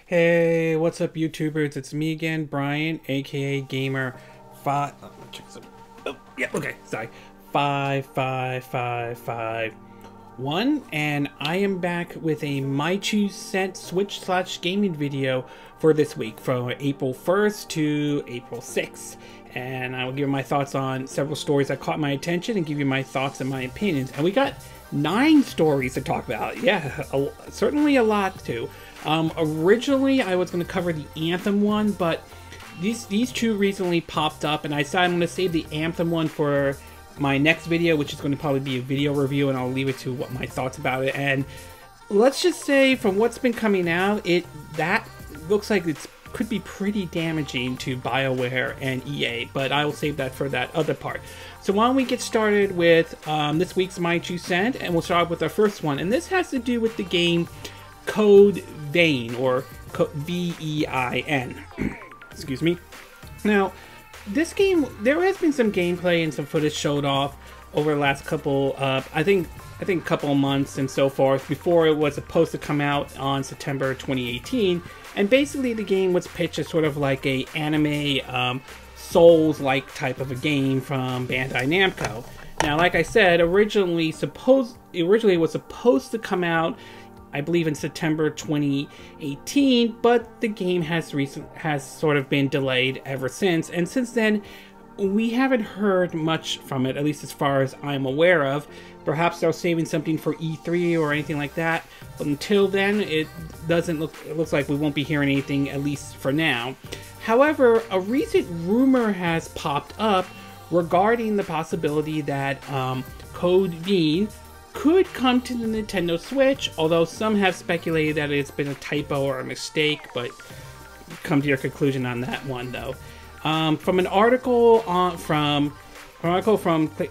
Hey, what's up, YouTubers? It's me again, Brian, aka Gamer 5. Oh, check this out. Oh, yeah, okay, sorry. 55551, and I am back with a My 2 Cent Switch/gaming video for this week, from April 1st to April 6th. And I will give my thoughts on several stories that caught my attention and give you my thoughts and my opinions. And we got 9 stories to talk about. Yeah, certainly a lot too. Originally, I was going to cover the Anthem one, but these two recently popped up, and I decided I'm going to save the Anthem one for my next video, which is going to probably be a video review, and I'll leave it to what my thoughts about it. And let's just say, from what's been coming out, that looks like it could be pretty damaging to BioWare and EA, but I will save that for that other part. So why don't we get started with this week's My 2 Cent, and we'll start with our first one, and this has to do with the game Code Vein, or V-E-I-N. Excuse me. Now, this game, there has been some gameplay and some footage showed off over the last couple, I think couple of months and so forth, before it was supposed to come out on September 2018. And basically the game was pitched as sort of like a anime Souls-like type of a game from Bandai Namco. Now, like I said, originally it was supposed to come out, I believe, in September 2018, but the game has sort of been delayed ever since, and since then we haven't heard much from it, at least as far as I'm aware of. Perhaps they're saving something for E3 or anything like that, but until then it looks like we won't be hearing anything, at least for now. However, a recent rumor has popped up regarding the possibility that Code Vein could come to the Nintendo Switch, although some have speculated that it's been a typo or a mistake, but come to your conclusion on that one though. From an article from a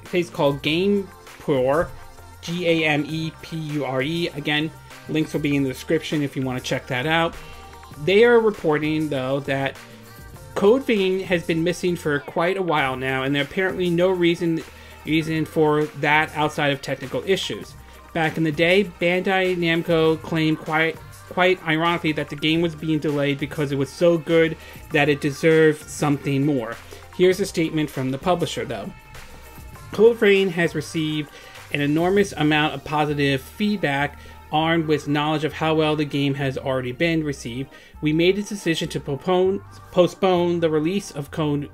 place called GamePure, G-A-M-E-P-U-R-E. Again, links will be in the description if you want to check that out. They are reporting though that Code Vein has been missing for quite a while now, and there's apparently no reason for that outside of technical issues. Back in the day, Bandai Namco claimed quite ironically that the game was being delayed because it was so good that it deserved something more. Here's a statement from the publisher though. Code Vein has received an enormous amount of positive feedback. Armed with knowledge of how well the game has already been received, we made a decision to postpone the release of Code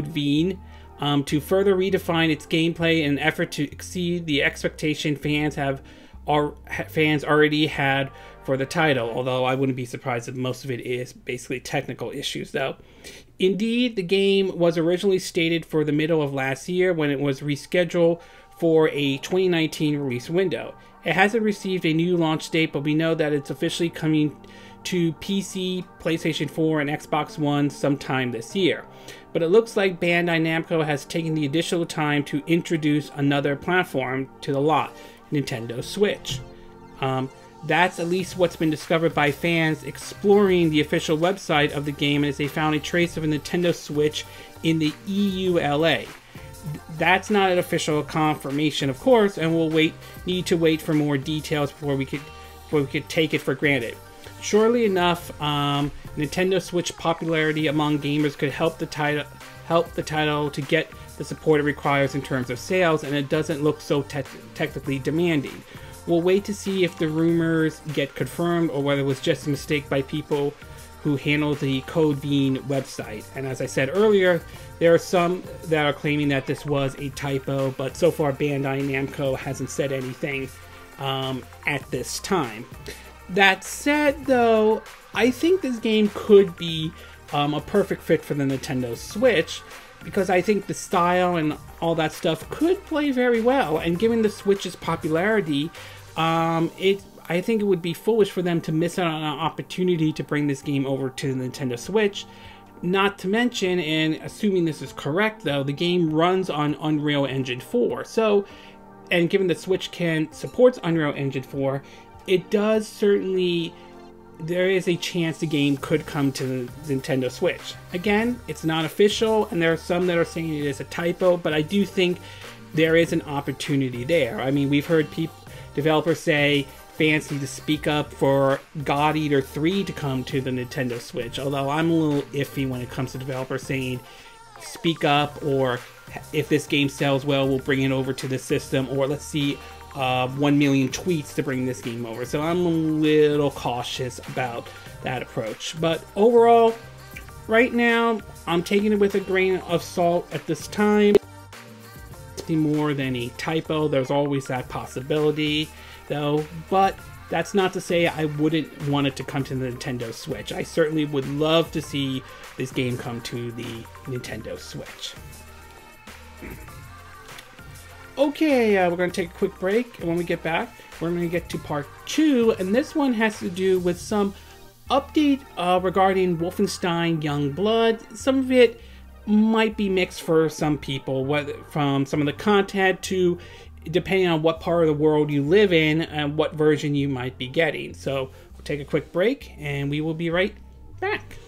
Vein to further redefine its gameplay in an effort to exceed the expectation fans already had for the title, although I wouldn't be surprised if most of it is basically technical issues though. Indeed, the game was originally stated for the middle of last year when it was rescheduled for a 2019 release window. It hasn't received a new launch date, but we know that it's officially coming to PC, PlayStation 4, and Xbox One sometime this year. But it looks like Bandai Namco has taken the additional time to introduce another platform to the lot, Nintendo Switch. That's at least what's been discovered by fans exploring the official website of the game, as they found a trace of a Nintendo Switch in the EULA. That's not an official confirmation, of course, and we'll need to wait for more details before we could take it for granted. Surely enough, Nintendo Switch popularity among gamers could help the title to get the support it requires in terms of sales, and it doesn't look so technically demanding. We'll wait to see if the rumors get confirmed or whether it was just a mistake by people who handle the Code Vein website. And as I said earlier, there are some that are claiming that this was a typo, but so far Bandai Namco hasn't said anything at this time. That said though, I think this game could be a perfect fit for the Nintendo Switch, because I think the style and all that stuff could play very well, and given the Switch's popularity, I think it would be foolish for them to miss out on an opportunity to bring this game over to the Nintendo Switch. Not to mention, and assuming this is correct though, the game runs on Unreal Engine 4. So, and given the Switch supports Unreal Engine 4, it does certainly, there is a chance the game could come to the Nintendo Switch. Again, it's not official, and there are some that are saying it is a typo, but I do think there is an opportunity there. I mean, we've heard developers say fancy to speak up for God Eater 3 to come to the Nintendo Switch, although I'm a little iffy when it comes to developers saying speak up, or if this game sells well, we'll bring it over to the system, or let's see 1 million tweets to bring this game over. So I'm a little cautious about that approach. But overall, right now, I'm taking it with a grain of salt at this time. More than a typo. There's always that possibility, though. But that's not to say I wouldn't want it to come to the Nintendo Switch. I certainly would love to see this game come to the Nintendo Switch. Okay, we're going to take a quick break, and when we get back, we're going to get to part 2, and this one has to do with some update regarding Wolfenstein Youngblood. Some of it might be mixed for some people, whether from some of the content to depending on what part of the world you live in and what version you might be getting. So we'll take a quick break and we will be right back.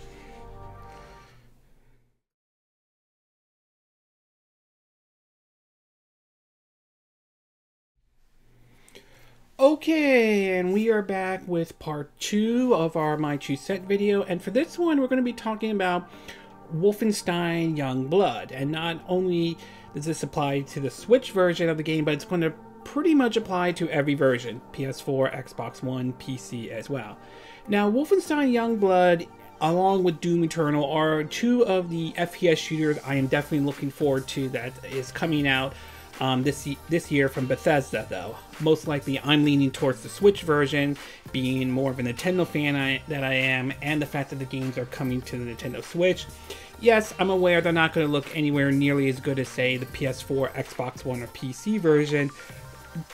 Okay, and we are back with part 2 of our My Two Set video, and for this one we're going to be talking about Wolfenstein Youngblood. And not only does this apply to the Switch version of the game, but it's going to pretty much apply to every version, PS4, Xbox One, PC as well. Now, Wolfenstein Youngblood along with Doom Eternal are two of the FPS shooters I am definitely looking forward to that is coming out this year from Bethesda, though. Most likely I'm leaning towards the Switch version, being more of a Nintendo fan that I am, and the fact that the games are coming to the Nintendo Switch. Yes, I'm aware they're not going to look anywhere nearly as good as, say, the PS4, Xbox One, or PC version,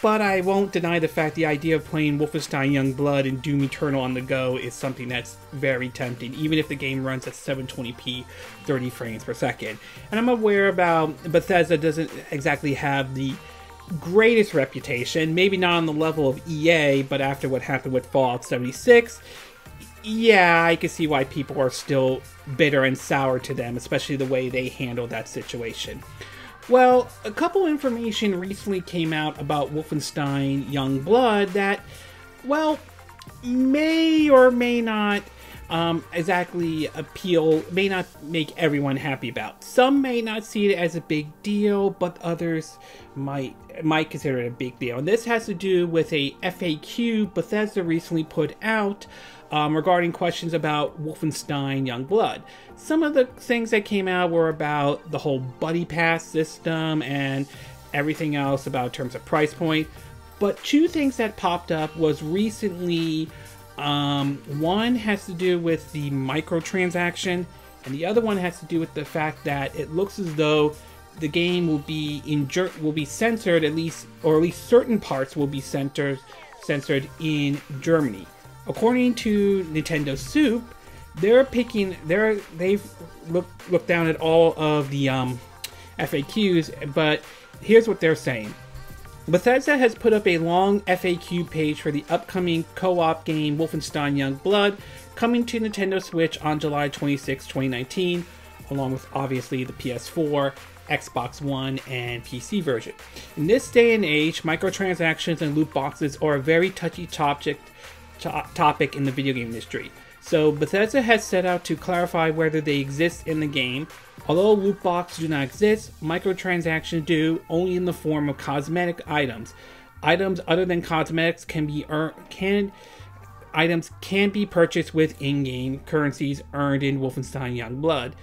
but I won't deny the fact the idea of playing Wolfenstein Youngblood and Doom Eternal on the go is something that's very tempting, even if the game runs at 720p, 30 frames per second. And I'm aware about Bethesda doesn't exactly have the greatest reputation, maybe not on the level of EA, but after what happened with Fallout 76, yeah, I can see why people are still bitter and sour to them, especially the way they handled that situation. Well, a couple information recently came out about Wolfenstein Youngblood that, well, may or may not exactly appeal, may not make everyone happy about. Some may not see it as a big deal, but others might consider it a big deal. And this has to do with a FAQ Bethesda recently put out regarding questions about Wolfenstein Youngblood. Some of the things that came out were about the whole buddy pass system and everything else about in terms of price point. But two things that popped up was recently, one has to do with the microtransaction, and the other one has to do with the fact that it looks as though the game will be censored, at least certain parts will be censored in Germany. According to Nintendo Soup, they've looked down at all of the FAQs, but here's what they're saying. Bethesda has put up a long FAQ page for the upcoming co-op game Wolfenstein Youngblood, coming to Nintendo Switch on July 26, 2019, along with obviously the PS4, Xbox One, and PC version. In this day and age, microtransactions and loot boxes are a very touchy topic in the video game industry. So Bethesda has set out to clarify whether they exist in the game. Although loot boxes do not exist, microtransactions do, only in the form of cosmetic items. Items other than cosmetics can be purchased with in-game currencies earned in Wolfenstein Youngblood.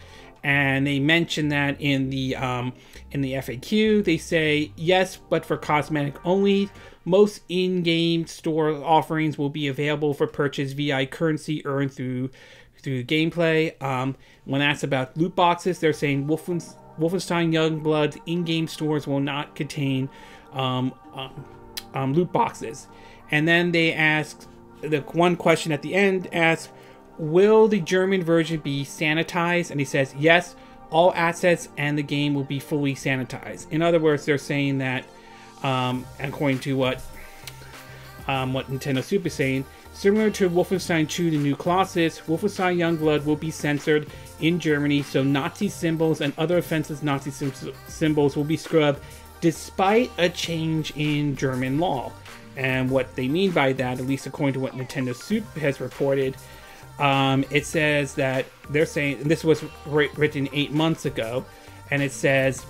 And they mention that in the FAQ. They say yes, but for cosmetic only. Most in-game store offerings will be available for purchase via currency earned through gameplay. When asked about loot boxes, they're saying Wolfenstein Youngblood's in-game stores will not contain loot boxes. And then they ask, the one question at the end asks, will the German version be sanitized? And he says, yes, all assets and the game will be fully sanitized. In other words, they're saying that, according to what Nintendo Soup is saying, similar to Wolfenstein 2, the new Colossus, Wolfenstein Youngblood will be censored in Germany, so Nazi symbols and other offensive Nazi symbols will be scrubbed despite a change in German law. And what they mean by that, at least according to what Nintendo Soup has reported, it says that they're saying, and this was written 8 months ago, and it says,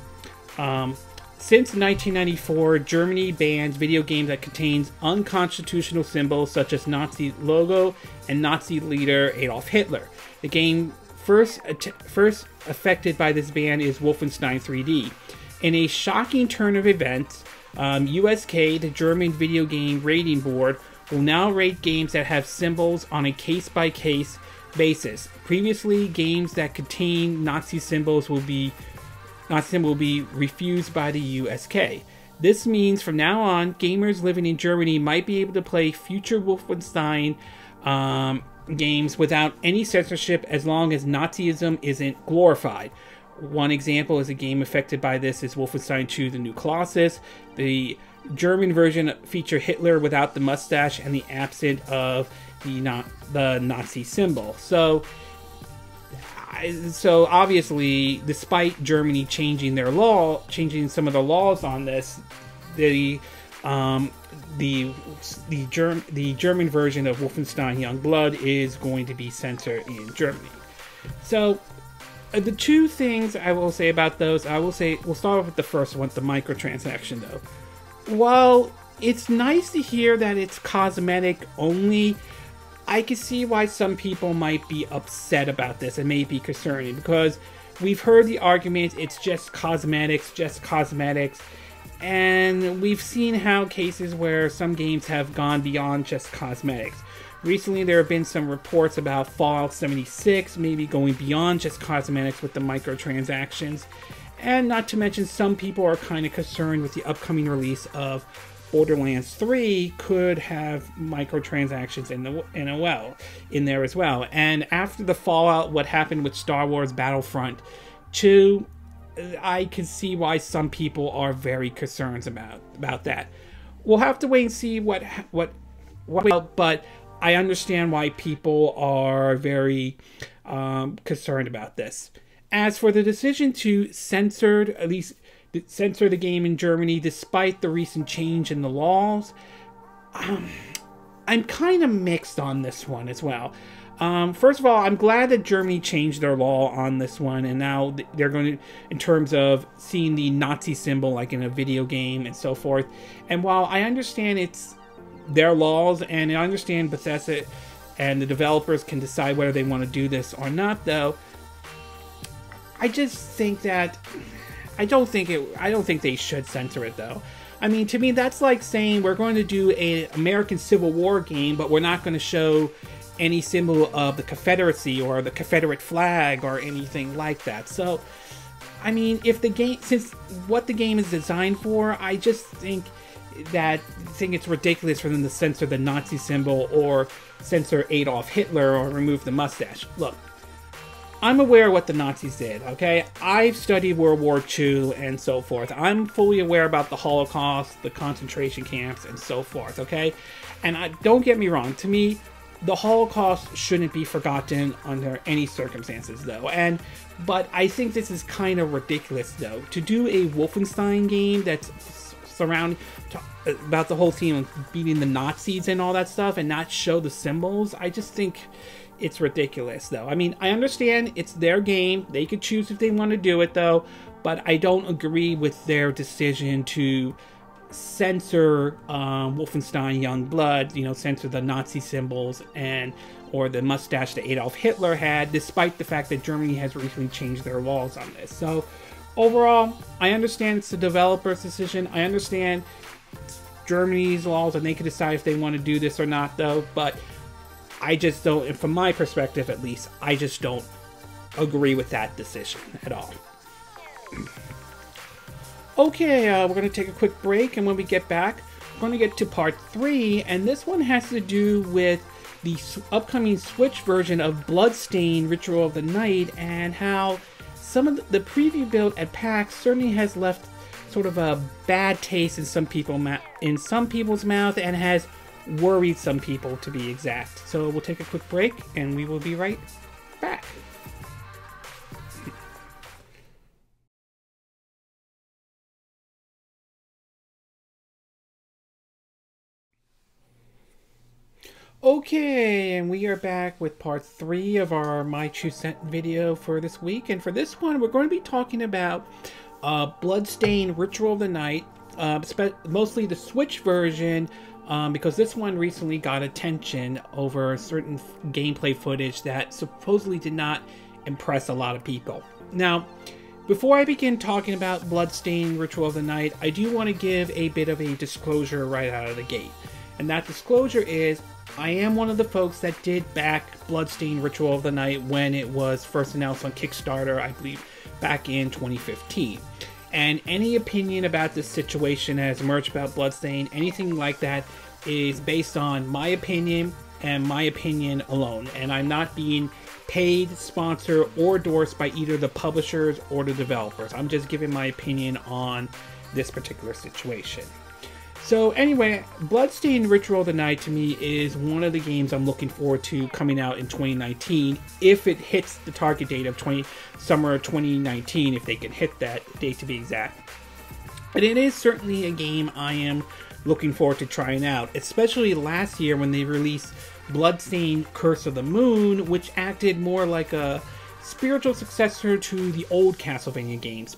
since 1994, Germany bans video games that contains unconstitutional symbols such as Nazi logo and Nazi leader Adolf Hitler. The game first affected by this ban is Wolfenstein 3D. In a shocking turn of events, USK, the German video game rating board, will now rate games that have symbols on a case-by-case basis. Previously, games that contain Nazi symbols will be refused by the USK. This means from now on, gamers living in Germany might be able to play future Wolfenstein games without any censorship as long as Nazism isn't glorified. One example is a game affected by this is Wolfenstein 2 The New Colossus. The German version features Hitler without the mustache and the absence of the Nazi symbol. So obviously, despite Germany changing some of the laws on this, the German version of Wolfenstein Youngblood is going to be censored in Germany. So the two things I will say about those, we'll start off with the first one, the microtransaction though. While it's nice to hear that it's cosmetic only, I can see why some people might be upset about this and may be concerning, because we've heard the argument it's just cosmetics, and we've seen how cases where some games have gone beyond just cosmetics. Recently, there have been some reports about Fallout 76 maybe going beyond just cosmetics with the microtransactions, and not to mention some people are kind of concerned with the upcoming release of Borderlands 3 could have microtransactions in there as well. And after the Fallout, what happened with Star Wars Battlefront 2, I can see why some people are very concerned about that. We'll have to wait and see what but I understand why people are very concerned about this. As for the decision to censor the game in Germany, despite the recent change in the laws, I'm kind of mixed on this one as well. First of all, I'm glad that Germany changed their law on this one, and now they're going to, in terms of seeing the Nazi symbol like in a video game and so forth. And while I understand it's their laws, and I understand Bethesda and the developers can decide whether they want to do this or not, though, I just think that I don't think they should censor it, though. I mean, to me, that's like saying we're going to do an American Civil War game, but we're not going to show any symbol of the Confederacy or the Confederate flag or anything like that. So, I mean, since what the game is designed for, I just think it's ridiculous for them to censor the Nazi symbol or censor Adolf Hitler or remove the mustache. Look, I'm aware of what the Nazis did, okay? I've studied World War II and so forth. I'm fully aware about the Holocaust, the concentration camps, and so forth, okay? And don't get me wrong, to me, the Holocaust shouldn't be forgotten under any circumstances, though. But I think this is kind of ridiculous, though. To do a Wolfenstein game that's about the whole theme of beating the Nazis and all that stuff and not show the symbols, I just think it's ridiculous, though. I mean, I understand it's their game. They could choose if they want to do it, though. But I don't agree with their decision to censor Wolfenstein Youngblood, censor the Nazi symbols or the mustache that Adolf Hitler had, despite the fact that Germany has recently changed their laws on this. So, overall, I understand it's the developer's decision. I understand Germany's laws, and they can decide if they want to do this or not, though. But I just don't, and from my perspective at least, I just don't agree with that decision at all. Okay, we're going to take a quick break, and when we get back, we're going to get to part 3, and this one has to do with the upcoming Switch version of Bloodstained Ritual of the Night, and how some of the preview build at PAX certainly has left sort of a bad taste in some people's mouth, and has worried some people, to be exact. So we'll take a quick break, and we will be right back. Okay, and we are back with part 3 of our My True Scent video for this week. And for this one, we're going to be talking about Bloodstained Ritual of the Night, mostly the Switch version, because this one recently got attention over certain gameplay footage that supposedly did not impress a lot of people. Now, before I begin talking about Bloodstained Ritual of the Night, I do want to give a bit of a disclosure right out of the gate. And that disclosure is, I am one of the folks that did back Bloodstained Ritual of the Night when it was first announced on Kickstarter, I believe, back in 2015. And any opinion about this situation that has emerged about Bloodstained, anything like that, is based on my opinion and my opinion alone. And I'm not being paid, sponsored, or endorsed by either the publishers or the developers. I'm just giving my opinion on this particular situation. So anyway, Bloodstained Ritual of the Night to me is one of the games I'm looking forward to coming out in 2019, if it hits the target date of summer 2019, if they can hit that date to be exact. And it is certainly a game I am looking forward to trying out, especially last year when they released Bloodstained Curse of the Moon, which acted more like a spiritual successor to the old Castlevania games,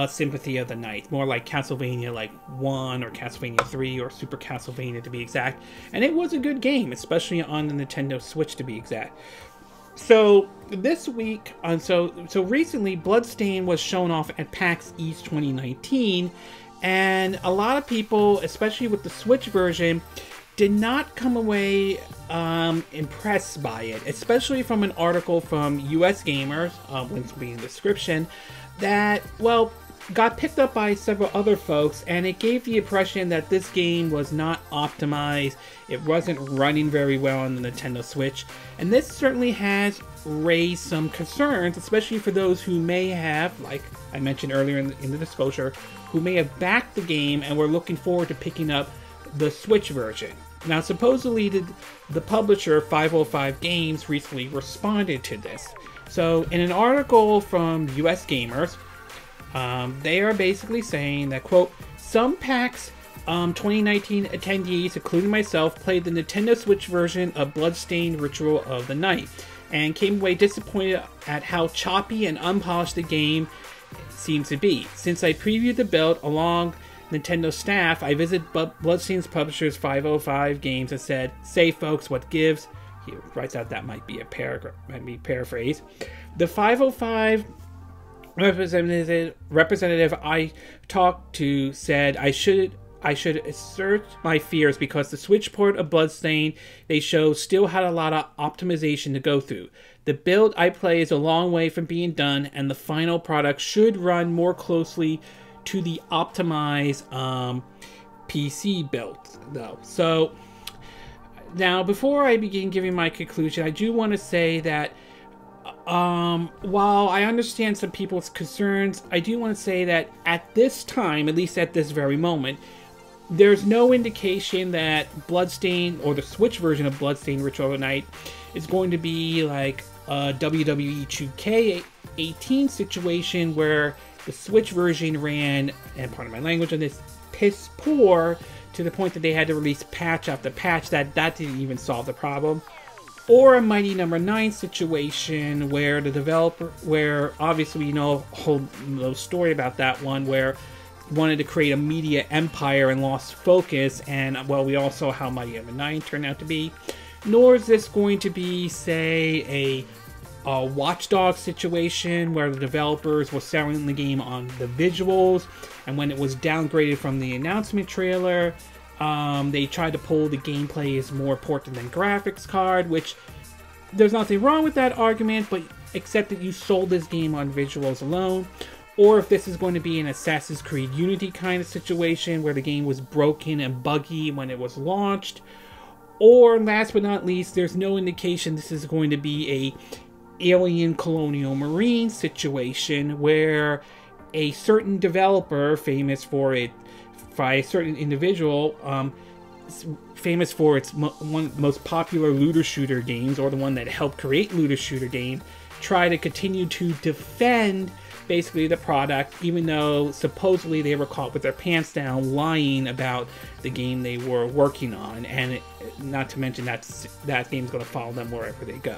Sympathy of the Night, more like Castlevania like 1 or Castlevania 3 or Super Castlevania to be exact. And it was a good game, especially on the Nintendo Switch to be exact. So this week, so recently Bloodstained was shown off at PAX East 2019, and a lot of people, especially with the Switch version, did not come away impressed by it, especially from an article from US Gamers, links will be in the description, that, well, got picked up by several other folks, and it gave the impression that this game was not optimized, it wasn't running very well on the Nintendo Switch, and this certainly has raised some concerns, especially for those who may have, like I mentioned earlier in the disclosure, who may have backed the game and were looking forward to picking up the Switch version. Now, supposedly the publisher 505 Games recently responded to this. So, in an article from US Gamers, they are basically saying that, quote, some PAX 2019 attendees, including myself, played the Nintendo Switch version of Bloodstained Ritual of the Night, and came away disappointed at how choppy and unpolished the game seems to be. Since I previewed the build along Nintendo staff, I visited Bloodstained's publishers 505 Games and said, "Say folks, what gives?" He writes out that might be a paragraph, might be paraphrase. The 505 representative I talked to said I should assert my fears because the Switch port of Bloodstained they show still had a lot of optimization to go through. The build I play is a long way from being done, and the final product should run more closely to the optimized PC build, though. So now, before I begin giving my conclusion, I do want to say that while I understand some people's concerns, I do want to say that at this time, at least at this very moment, there's no indication that Bloodstained, or the Switch version of Bloodstained Ritual of the Night, is going to be like a WWE 2K18 situation where the Switch version ran, and pardon my language on this, piss poor, to the point that they had to release patch after patch that didn't even solve the problem. Or a Mighty No. 9 situation where the developer, where obviously you know a whole little story about that one, where wanted to create a media empire and lost focus, and well, we all saw how Mighty No. 9 turned out to be. Nor is this going to be, say, a Watch Dogs situation where the developers were selling the game on the visuals, and when it was downgraded from the announcement trailer, they tried to pull the gameplay as more important than graphics card, which there's nothing wrong with that argument, but except that you sold this game on visuals alone. Or if this is going to be an Assassin's Creed Unity kind of situation where the game was broken and buggy when it was launched. Or last but not least, there's no indication this is going to be a Alien Colonial Marine situation where a certain developer famous for it, by a certain individual, famous for its most popular looter shooter games, or the one that helped create looter shooter game, try to continue to defend basically the product, even though supposedly they were caught with their pants down lying about the game they were working on. And not to mention that game's going to follow them wherever they go.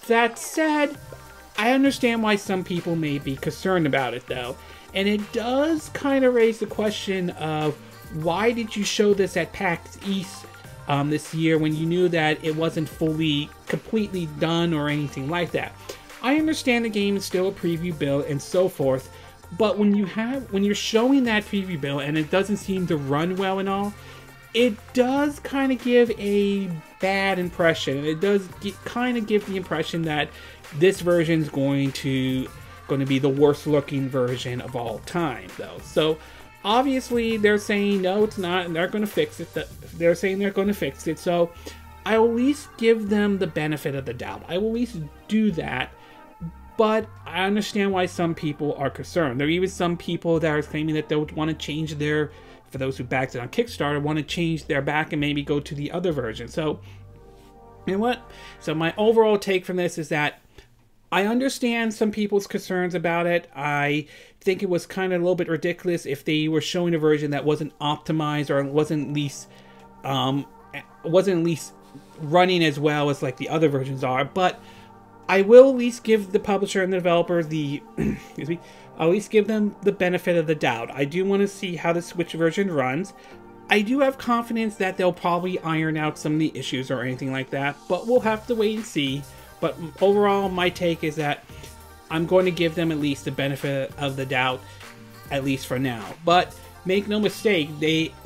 That said, I understand why some people may be concerned about it though, and it does kind of raise the question of why did you show this at PAX East this year when you knew that it wasn't completely done or anything like that. I understand the game is still a preview build and so forth, but when you're showing that preview build and it doesn't seem to run well and all, it does kind of give a bad impression. It does kind of give the impression that this version is going to be the worst looking version of all time, though. So obviously they're saying no, it's not, and they're going to fix it. They're saying they're going to fix it. So I will at least give them the benefit of the doubt. I will at least do that. But I understand why some people are concerned. There are even some people that are claiming that they would want to change their, for those who backed it on Kickstarter, want to change their back and maybe go to the other version. So, you know what? So my overall take from this is that I understand some people's concerns about it. I think it was kind of a little bit ridiculous if they were showing a version that wasn't optimized or wasn't at least running as well as like the other versions are. But I will at least give the publisher and the developer the excuse me, I'll at least give them the benefit of the doubt. I do want to see how the Switch version runs. I do have confidence that they'll probably iron out some of the issues or anything like that, but we'll have to wait and see. But overall, my take is that I'm going to give them at least the benefit of the doubt, at least for now. But make no mistake,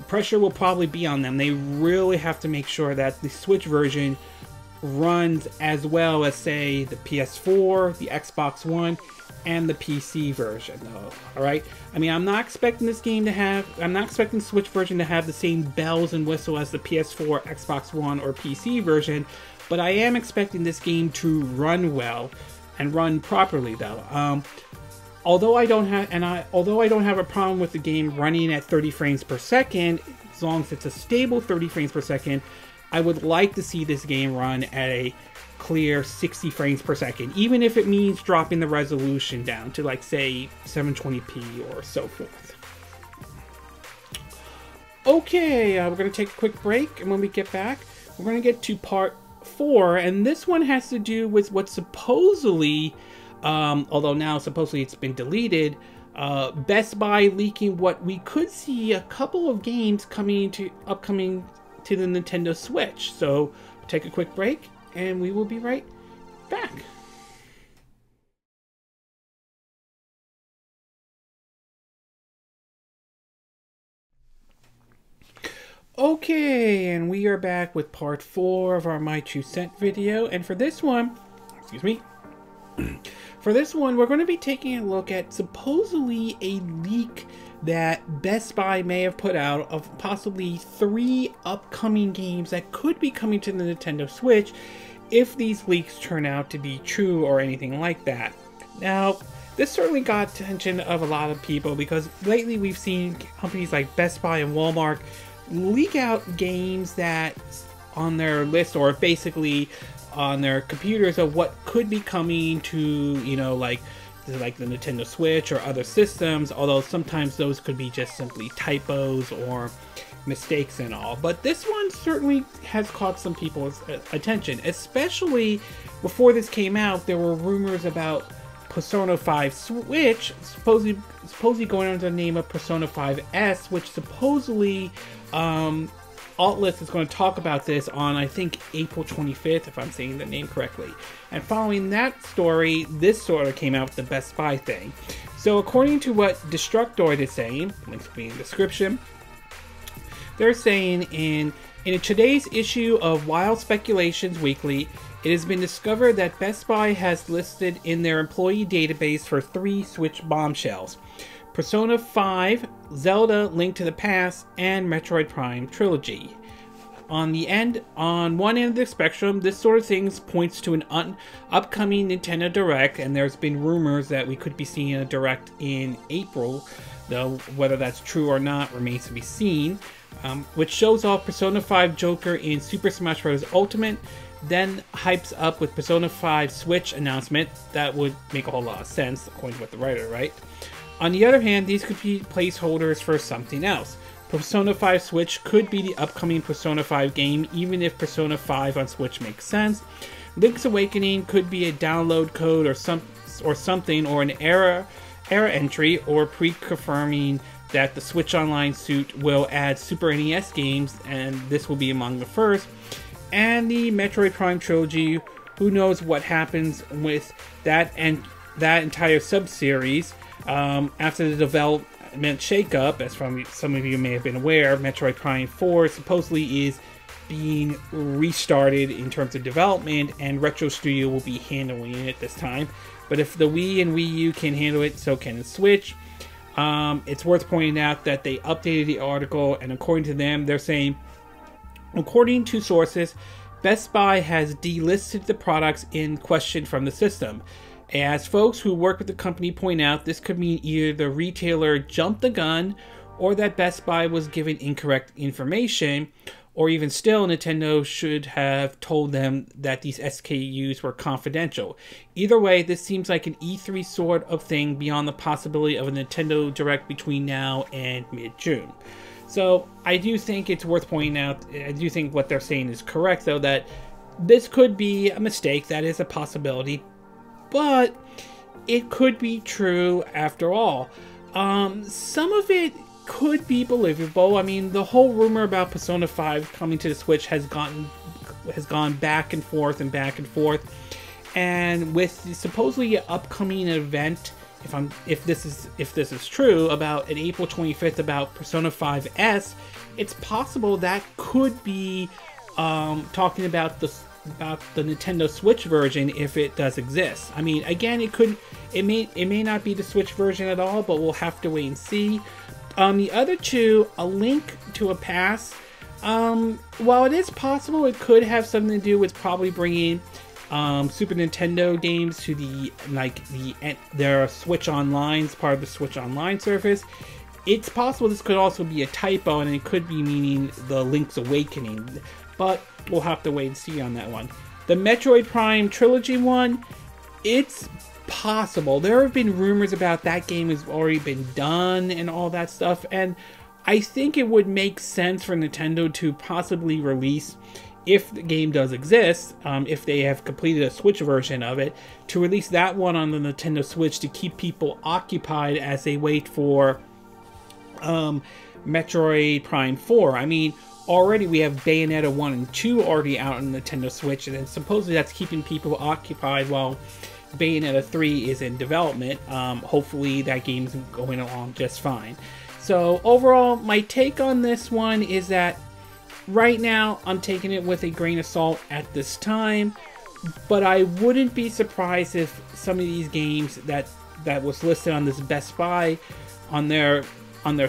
pressure will probably be on them. They really have to make sure that the Switch version runs as well as, say, the PS4, the Xbox One, and the PC version, though. Alright? I mean, I'm not expecting the Switch version to have the same bells and whistles as the PS4, Xbox One, or PC version, but I am expecting this game to run well and run properly, though. Although I don't have a problem with the game running at 30 frames per second, as long as it's a stable 30 frames per second, I would like to see this game run at a clear 60 frames per second, even if it means dropping the resolution down to, like, say, 720p or so forth. Okay, we're going to take a quick break, and when we get back, we're going to get to part 4, and this one has to do with what supposedly, although now supposedly it's been deleted, Best Buy leaking what we could see a couple of games upcoming to the Nintendo Switch. So take a quick break and we will be right back. Okay, and we are back with part 4 of our My 2 Cent video, and for this one, excuse me, for this one we're going to be taking a look at supposedly a leak that Best Buy may have put out of possibly 3 upcoming games that could be coming to the Nintendo Switch if these leaks turn out to be true or anything like that. Now, this certainly got attention of a lot of people because lately we've seen companies like Best Buy and Walmart leak out games that on their list or basically on their computers of what could be coming to, you know, like the Nintendo Switch or other systems, although sometimes those could be just simply typos or mistakes and all. But this one certainly has caught some people's attention, especially before this came out. There were rumors about Persona 5 Switch supposedly going under the name of Persona 5S, which supposedly Alt.to is going to talk about this on, I think, April 25th, if I'm saying the name correctly. And following that story, this sort of came out with the Best Buy thing. So according to what Destructoid is saying, links will be in the description, they're saying in today's issue of Wild Speculations Weekly, it has been discovered that Best Buy has listed in their employee database for 3 Switch bombshells: Persona 5, Zelda Link to the Past, and Metroid Prime Trilogy. On one end of the spectrum, this sort of thing points to an upcoming Nintendo Direct, and there's been rumors that we could be seeing a Direct in April, though whether that's true or not remains to be seen, which shows off Persona 5 Joker in Super Smash Bros. Ultimate, then hypes up with Persona 5 Switch announcement. That would make a whole lot of sense, according to what the writer, right? On the other hand, these could be placeholders for something else. Persona 5 Switch could be the upcoming Persona 5 game, even if Persona 5 on Switch makes sense. Link's Awakening could be a download code or something, or an error entry, or pre-confirming that the Switch Online suite will add Super NES games, and this will be among the first. And the Metroid Prime trilogy, who knows what happens with that and that entire sub-series after the development shakeup. As from some of you may have been aware, Metroid Prime 4 supposedly is being restarted in terms of development, and Retro Studio will be handling it this time. But if the Wii and Wii U can handle it, so can the Switch. It's worth pointing out that they updated the article, and according to them, they're saying, according to sources, Best Buy has delisted the products in question from the system. As folks who work with the company point out, this could mean either the retailer jumped the gun, or that Best Buy was given incorrect information, or even still, Nintendo should have told them that these SKUs were confidential. Either way, this seems like an E3 sort of thing beyond the possibility of a Nintendo Direct between now and mid-June. So I do think it's worth pointing out, I do think what they're saying is correct, though, that this could be a mistake. That is a possibility, but it could be true after all. Some of it could be believable. I mean, the whole rumor about Persona 5 coming to the Switch has gone back and forth and back and forth. And with the supposedly upcoming event, if this is true, about an April 25th about Persona 5S, it's possible that could be talking about the Nintendo Switch version if it does exist. I mean, again, it may not be the Switch version at all, but we'll have to wait and see. The other two, A Link to a Past, while it is possible, it could have something to do with probably bringing Super Nintendo games to their Switch Online, part of the Switch Online service. It's possible this could also be a typo, and it could be meaning the Link's Awakening, but we'll have to wait and see on that one. The Metroid Prime trilogy one, it's possible. There have been rumors about that game has already been done and all that stuff, and I think it would make sense for Nintendo to possibly release, if the game does exist, if they have completed a Switch version of it, to release that one on the Nintendo Switch to keep people occupied as they wait for Metroid Prime 4. I mean, already we have Bayonetta 1 and 2 already out on Nintendo Switch, and then supposedly that's keeping people occupied while Bayonetta 3 is in development. Hopefully that game's going along just fine. So overall, my take on this one is that right now I'm taking it with a grain of salt at this time, but I wouldn't be surprised if some of these games that was listed on this Best Buy on their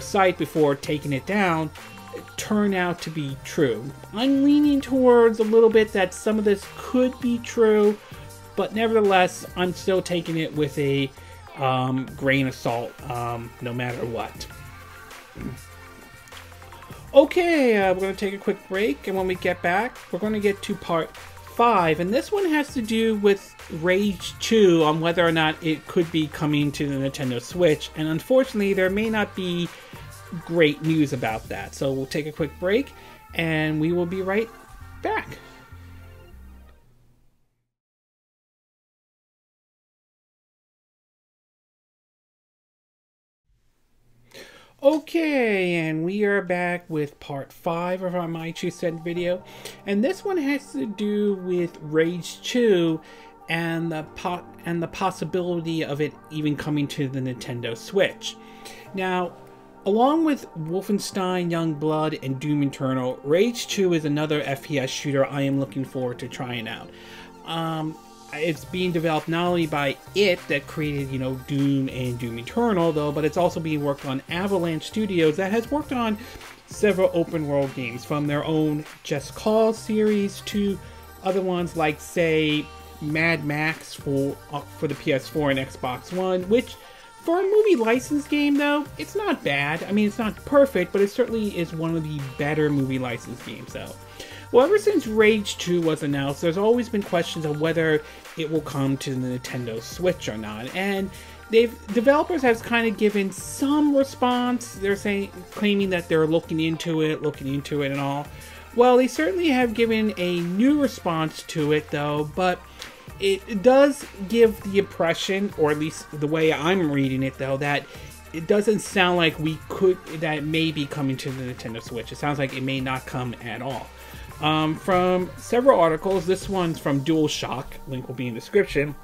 site before taking it down turn out to be true. I'm leaning towards a little bit that some of this could be true, but nevertheless, I'm still taking it with a grain of salt, no matter what. Okay, we're going to take a quick break, and when we get back, we're going to get to part 5, and this one has to do with Rage.to, on whether or not it could be coming to the Nintendo Switch, and unfortunately, there may not be great news about that. So we'll take a quick break, and we will be right back. Okay, and we are back with part 5 of our My Two Cent video, and this one has to do with Rage.to and the possibility of it even coming to the Nintendo Switch. Now, along with Wolfenstein Youngblood and Doom Eternal, Rage.to is another FPS shooter I am looking forward to trying out. It's being developed not only by it that created, Doom and Doom Eternal, though, but it's also being worked on Avalanche Studios that has worked on several open world games, from their own Just Cause series to other ones like, say, Mad Max for the PS4 and Xbox One, which, for a movie license game, though, it's not bad. I mean, it's not perfect, but it certainly is one of the better movie license games, though. Well, ever since Rage.to was announced, there's always been questions of whether it will come to the Nintendo Switch or not. And developers have kind of given some response. They're claiming that they're looking into it and all. Well, they certainly have given a new response to it though, but it does give the impression, or at least the way I'm reading it though, that it doesn't sound like that it may be coming to the Nintendo Switch. It sounds like it may not come at all. From several articles, this one's from DualShock, link will be in the description.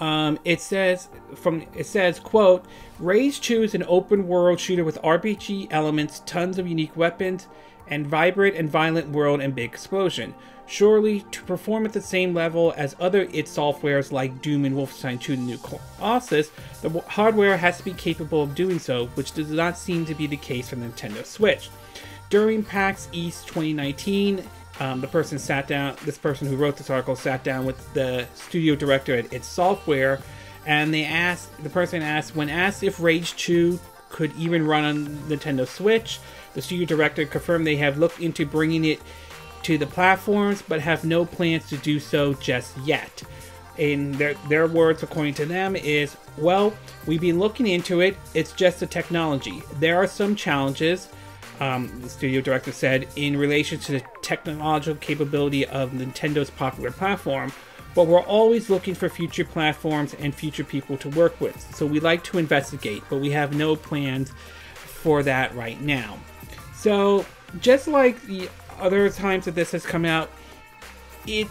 It says, quote, Rage.to is an open world shooter with RPG elements, tons of unique weapons, and vibrant and violent world and big explosion. Surely, to perform at the same level as other id softwares like Doom and Wolfenstein 2 The New Colossus, the hardware has to be capable of doing so, which does not seem to be the case for the Nintendo Switch. During PAX East 2019, this person who wrote this article sat down with the studio director at id Software, and the person asked, when asked if Rage.to could even run on Nintendo Switch, the studio director confirmed they have looked into bringing it to the platforms, but have no plans to do so just yet. In their words, according to them, is, well, we've been looking into it, it's just the technology. There are some challenges, the studio director said, in relation to the technological capability of Nintendo's popular platform, but we're always looking for future platforms and future people to work with, so we like to investigate, but we have no plans for that right now. So, just like the other times that this has come out, it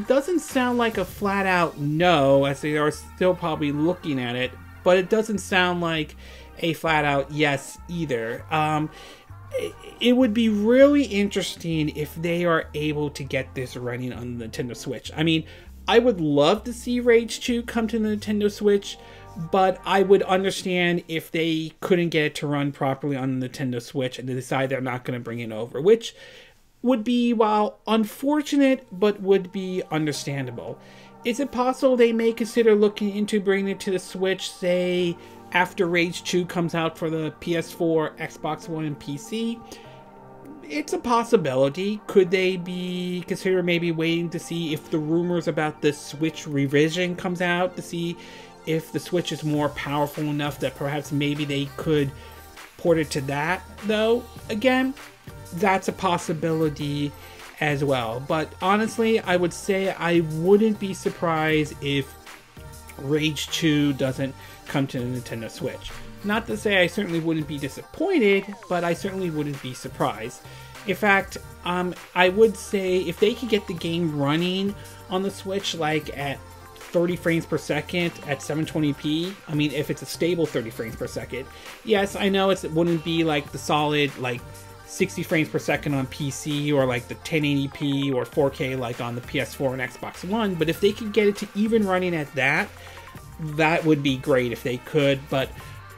doesn't sound like a flat out no, as they are still probably looking at it, but it doesn't sound like a flat out yes either. It would be really interesting if they are able to get this running on the Nintendo Switch. I mean, I would love to see Rage.to come to the Nintendo Switch, but I would understand if they couldn't get it to run properly on the Nintendo Switch and they decide they're not going to bring it over, which would be, while unfortunate, but would be understandable. Is it possible they may consider looking into bringing it to the Switch, say, after Rage.to comes out for the PS4, Xbox One, and PC? It's a possibility. Could they be consider maybe waiting to see if the rumors about the Switch revision comes out, to see if the Switch is more powerful enough that perhaps maybe they could port it to that, though? Again, that's a possibility as well. But honestly, I would say I wouldn't be surprised if Rage.to doesn't come to the Nintendo Switch. Not to say I certainly wouldn't be disappointed, but I certainly wouldn't be surprised. In fact, I would say if they could get the game running on the Switch like at 30 frames per second at 720p, I mean, if it's a stable 30 frames per second, yes, I know it wouldn't be like the solid like 60 frames per second on PC or like the 1080p or 4K like on the PS4 and Xbox One, but if they could get it to even running at that, that would be great if they could. But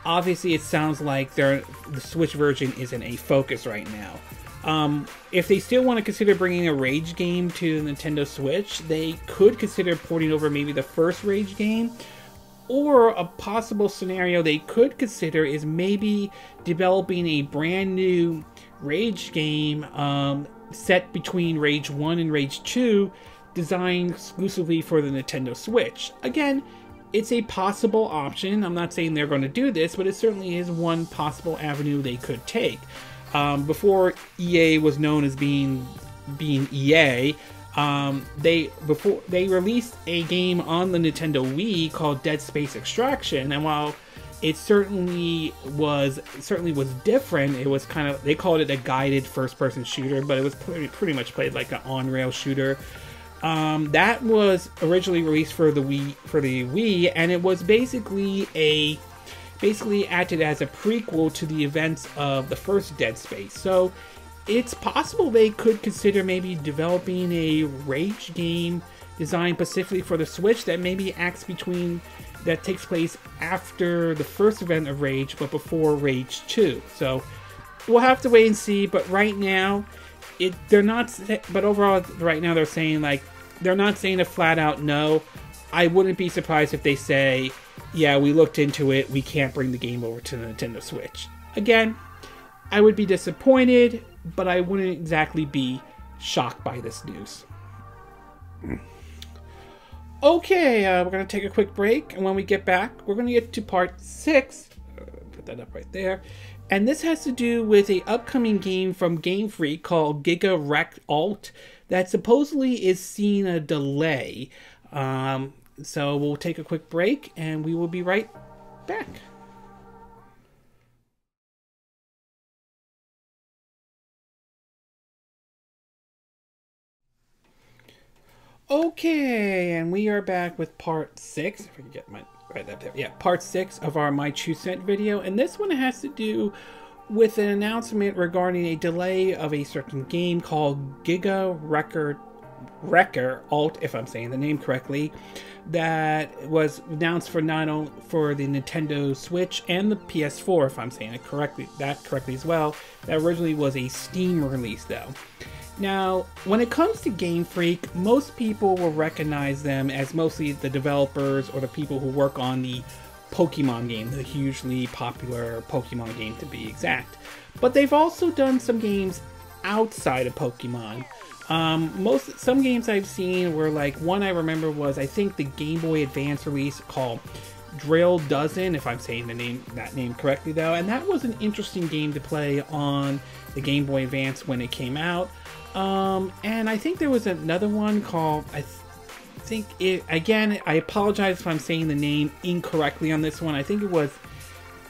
obviously it sounds like the Switch version isn't a focus right now. If they still want to consider bringing a Rage game to the Nintendo Switch, they could consider porting over maybe the first Rage game. Or a possible scenario they could consider is maybe developing a brand new Rage game set between Rage 1 and Rage 2, designed exclusively for the Nintendo Switch. Again, it's a possible option. I'm not saying they're going to do this, but it certainly is one possible avenue they could take. Before EA was known as being EA, they released a game on the Nintendo Wii called Dead Space Extraction, and while it certainly was different, it was kind of, they called it a guided first-person shooter, but it was pretty much played like an on-rail shooter. That was originally released for the Wii, and it was basically acted as a prequel to the events of the first Dead Space. So it's possible they could consider maybe developing a Rage game designed specifically for the Switch that maybe that takes place after the first event of Rage, but before Rage 2. So we'll have to wait and see. But right now, overall, right now they're saying they're not saying a flat out no. I wouldn't be surprised if they say, yeah, we looked into it, we can't bring the game over to the Nintendo Switch. Again, I would be disappointed, but I wouldn't exactly be shocked by this news. Okay, we're going to take a quick break, and when we get back, we're going to get to part 6. Put that up right there. And this has to do with a upcoming game from Game Freak called Giga Wrecker Alt that supposedly is seeing a delay. So we'll take a quick break, and we will be right back. Okay, and we are back with part 6. If I can get my right up there. Yeah, part 6 of our My 2 Cent video, and this one has to do with an announcement regarding a delay of a certain game called Giga Wrecker Alt, if I'm saying the name correctly, that was announced for for the Nintendo Switch and the PS4, if I'm saying it correctly as well. That originally was a Steam release though. Now, when it comes to Game Freak, most people will recognize them as mostly the developers or the people who work on the Pokemon game, the hugely popular Pokemon game to be exact. But they've also done some games outside of Pokemon. Some games I've seen were like, one I remember was, I think, the Game Boy Advance release called Drill Dozen, if I'm saying that name correctly though, and that was an interesting game to play on the Game Boy Advance when it came out. And I think there was another one called, again, I apologize if I'm saying the name incorrectly on this one. I think it was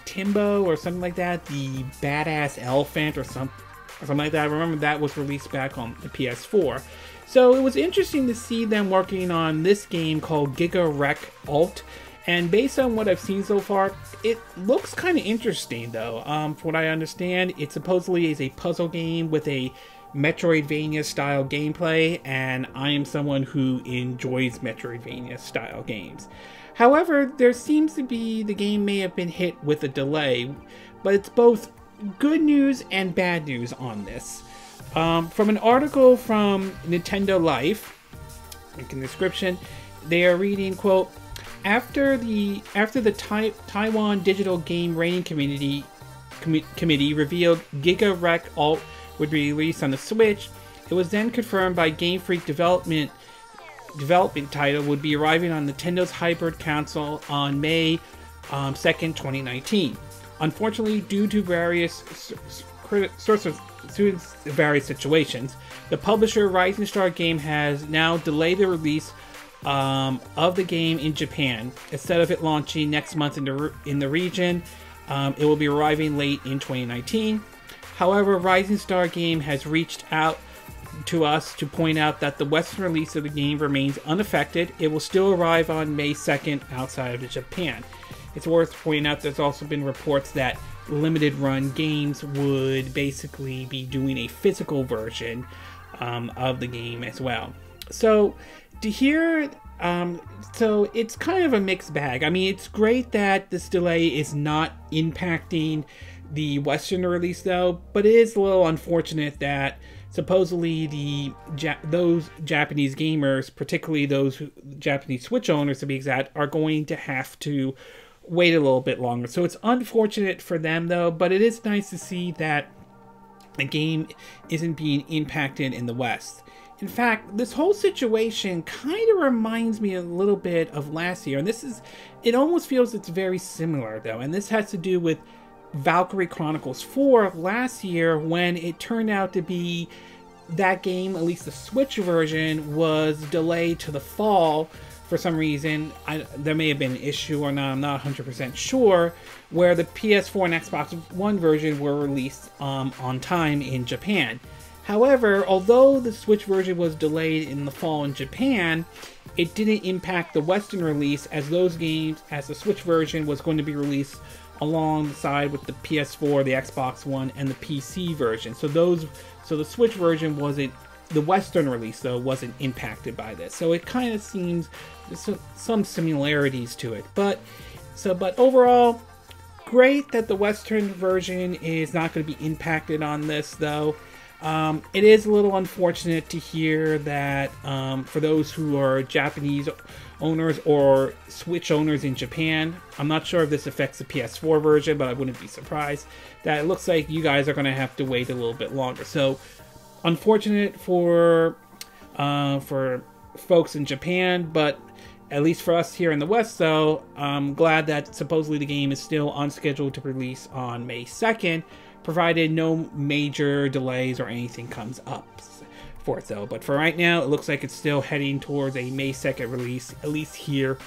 Timbo or something like that, the Badass Elephant or something like that. I remember that was released back on the PS4. So it was interesting to see them working on this game called Giga Wrecker Alt. And based on what I've seen so far, it looks kind of interesting though. From what I understand, it supposedly is a puzzle game with a Metroidvania style gameplay, and I am someone who enjoys Metroidvania style games. However, there seems to be the game may have been hit with a delay, but it's both good news and bad news on this. From an article from Nintendo Life, link in the description, they are reading, quote, after the Taiwan Digital Game Rating Committee revealed Giga Wrecker Alt would be released on the Switch, it was then confirmed by Game Freak development title would be arriving on Nintendo's hybrid console on May 2nd, 2019. Unfortunately, due to various situations, the publisher Rising Star Game has now delayed the release of the game in Japan. Instead of it launching next month in the region, it will be arriving late in 2019. However, Rising Star Game has reached out to us to point out that the Western release of the game remains unaffected. It will still arrive on May 2nd outside of Japan. It's worth pointing out there's also been reports that limited run games would basically be doing a physical version of the game as well. So to hear, so it's kind of a mixed bag. I mean, it's great that this delay is not impacting the Western release though, but it is a little unfortunate that supposedly those Japanese gamers, particularly those Japanese Switch owners to be exact, are going to have to wait a little bit longer. So it's unfortunate for them though, but it is nice to see that the game isn't being impacted in the West. In fact, this whole situation kind of reminds me a little bit of last year, and it almost feels it's very similar though, and this has to do with Valkyrie Chronicles 4 last year, when it turned out to be that game, at least the Switch version, was delayed to the fall for some reason. There may have been an issue or not, I'm not 100% sure, where the PS4 and Xbox One version were released on time in Japan. However, although the Switch version was delayed in the fall in Japan, it didn't impact the Western release, as those games, as the Switch version was going to be released alongside with the PS4, the Xbox One, and the PC version. So the Switch version wasn't, the Western release though wasn't impacted by this. So it kind of seems there's some similarities to it. But overall, great that the Western version is not going to be impacted on this though. It is a little unfortunate to hear that for those who are Japanese owners or Switch owners in Japan, I'm not sure if this affects the PS4 version, but I wouldn't be surprised, that it looks like you guys are going to have to wait a little bit longer. So unfortunate for folks in Japan, but At least for us here in the West, though, I'm glad that supposedly the game is still on schedule to release on May 2nd, provided no major delays or anything comes up for it, though. But for right now, it looks like it's still heading towards a May 2nd release, at least here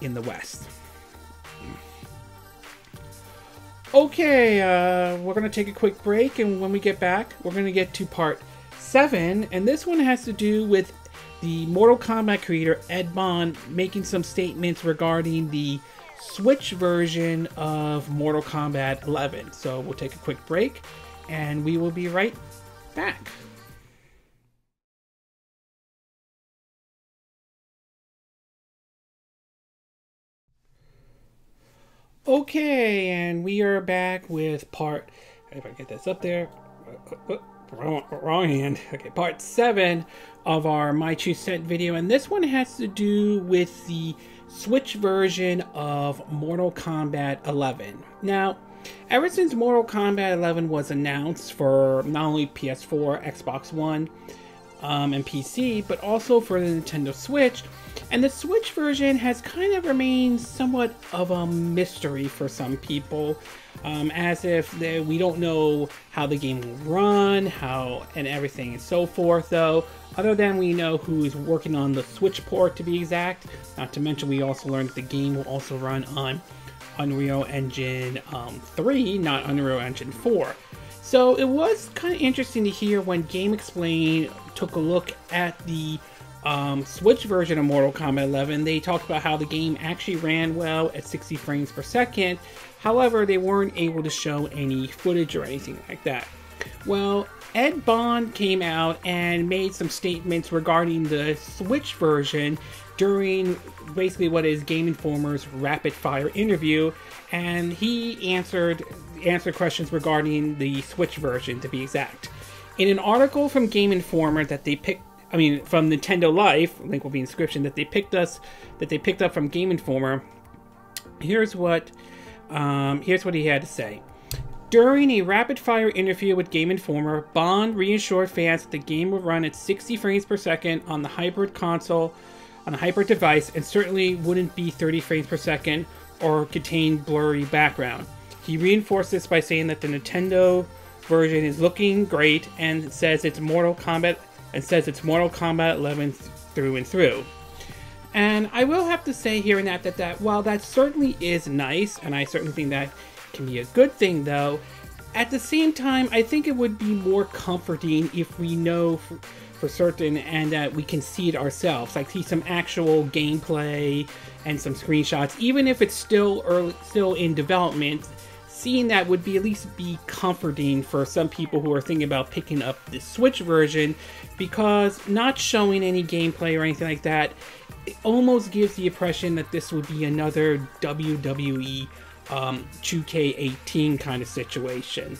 in the West. Okay, we're going to take a quick break, and when we get back, we're going to get to part 7, and this one has to do with the Mortal Kombat creator Ed Boon making some statements regarding the Switch version of Mortal Kombat 11. So we'll take a quick break, and we will be right back. Okay, and we are back with part, if I get this up there, wrong hand. Okay, part 7 of our My Two Cent video, and this one has to do with the Switch version of Mortal Kombat 11. Now, ever since Mortal Kombat 11 was announced for not only PS4, Xbox One, and PC, but also for the Nintendo Switch, and the Switch version has kind of remained somewhat of a mystery for some people, as if we don't know how the game will run, and everything and so forth, though, other than we know who's working on the Switch port, to be exact. Not to mention, we also learned that the game will also run on Unreal Engine 3, not Unreal Engine 4. So it was kind of interesting to hear when GameXplain took a look at the Switch version of Mortal Kombat 11. They talked about how the game actually ran well at 60 frames per second. However, they weren't able to show any footage or anything like that. Well, Ed Boon came out and made some statements regarding the Switch version during basically what is Game Informer's rapid fire interview, and he answered questions regarding the Switch version, to be exact. In an article from Game Informer that they picked, from Nintendo Life, link will be in the description, that they picked up from Game Informer, here's what he had to say. During a rapid-fire interview with Game Informer, Boon reassured fans that the game would run at 60 frames per second on the hybrid console, on a hybrid device, and certainly wouldn't be 30 frames per second or contain blurry background. He reinforced this by saying that the Nintendo version is looking great and says it's Mortal Kombat 11 through and through. And I will have to say here and that while that certainly is nice, and I certainly think that can be a good thing, though, at the same time, I think it would be more comforting if we know for certain and that we can see it ourselves, like see some actual gameplay and some screenshots, even if it's still in development. Seeing that would at least be comforting for some people who are thinking about picking up the Switch version, because not showing any gameplay or anything like that, it almost gives the impression that this would be another WWE 2K18 kind of situation.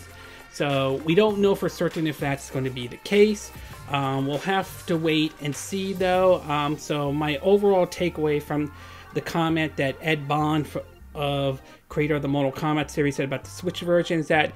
So we don't know for certain if that's going to be the case. We'll have to wait and see, though. So my overall takeaway from the comment that Ed Boon, of creator of the Mortal Kombat series, said about the Switch version is that